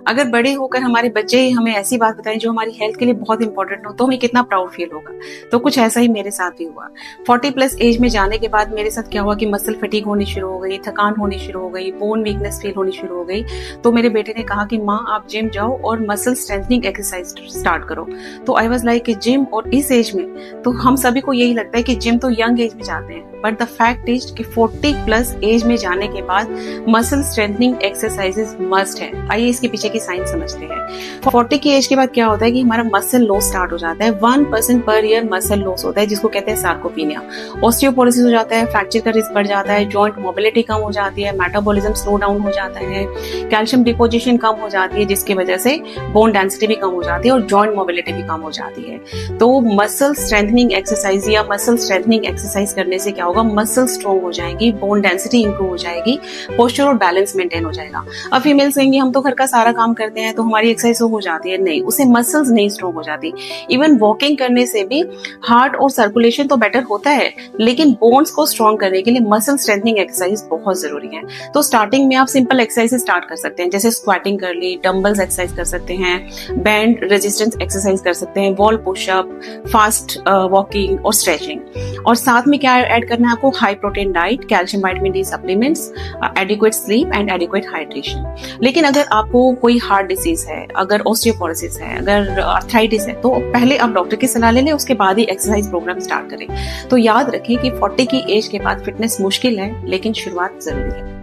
अगर बड़े होकर हमारे बच्चे हमें ऐसी बात बताएं जो हमारी हेल्थ के लिए बहुत इंपॉर्टेंट हो तो हमें कितना प्राउड फील होगा। तो कुछ ऐसा ही मेरे साथ भी हुआ। 40+ एज में जाने के बाद मेरे साथ क्या हुआ कि मसल फटीग होनी शुरू हो गई, थकान होनी शुरू हो गई, बोन वीकनेस फील होनी शुरू हो गई। तो मेरे बेटे ने कहा कि माँ आप जिम जाओ और मसल स्ट्रेंथनिंग एक्सरसाइज स्टार्ट करो। तो आई वाज लाइक कि जिम और इस एज में, तो हम सभी को यही लगता है कि जिम तो यंग एज में जाते हैं, बट द फैक्ट इज कि 40+ एज में जाने के बाद मसल स्ट्रेंथनिंग एक्सरसाइजेस मस्ट है। आइए इसके पीछे की साइंस समझते हैं। 40 की एज के बाद क्या होता है कि हमारा मसल लॉस स्टार्ट हो जाता है। 1% पर ईयर मसल लॉस होता है, जिसको कहते हैं सार्कोपीनिया। ऑस्टियोपोरोसिस हो जाता है, फ्रैक्चर का रिस्क बढ़ जाता है, जॉइंट मोबिलिटी कम हो जाती है, मेटाबॉलिज्म स्लो डाउन हो जाता है, कैल्शियम डिपोजिशन कम हो जाती है, जिसकी वजह से बोन डेंसिटी भी कम हो जाती है और जॉइंट मोबिलिटी भी कम हो जाती है। तो मसल स्ट्रेंथनिंग एक्सरसाइज या मसल स्ट्रेंथनिंग एक्सरसाइज करने से क्या होगा, मसल स्ट्रॉन्ग हो जाएगी, बोन डेंसिटी इंप्रूव हो जाएगी, पोस्चर और बैलेंस मेंटेन हो जाएगा। अब फीमेल्स कहेंगे हम तो घर का सारा काम करते हैं तो हमारी एक्सरसाइज हो जाती है। नहीं, उससे मसल्स नहीं स्ट्रॉन्ग हो जाती। इवन वॉकिंग करने से भी हार्ट और सर्कुलेशन तो बेटर होता है, लेकिन बोन्स को स्ट्रॉन्ग करने के लिए मसल स्ट्रेंथनिंग एक्सरसाइज बहुत जरूरी है। तो स्टार्टिंग में आप सिंपल एक्सरसाइज स्टार्ट कर सकते हैं, जैसे स्क्वाटिंग कर ली, डंबल्स एक्सरसाइज कर सकते हैं, बैंड रेजिस्टेंस एक्सरसाइज कर सकते हैं, वॉल पुशअप, फास्ट वॉकिंग और स्ट्रेचिंग। और साथ में क्या ऐड करना है आपको, high protein diet, calcium vitamin D supplements, adequate sleep and adequate hydration. लेकिन अगर आपको कोई हार्ट डिसीज है, अगर ऑस्टियोपोरोसिस है, अगर आर्थराइटिस है, तो पहले आप डॉक्टर की सलाह ले लें, उसके बाद ही एक्सरसाइज प्रोग्राम स्टार्ट करें। तो याद रखें कि 40 की एज के बाद फिटनेस मुश्किल है, लेकिन शुरुआत जरूरी है।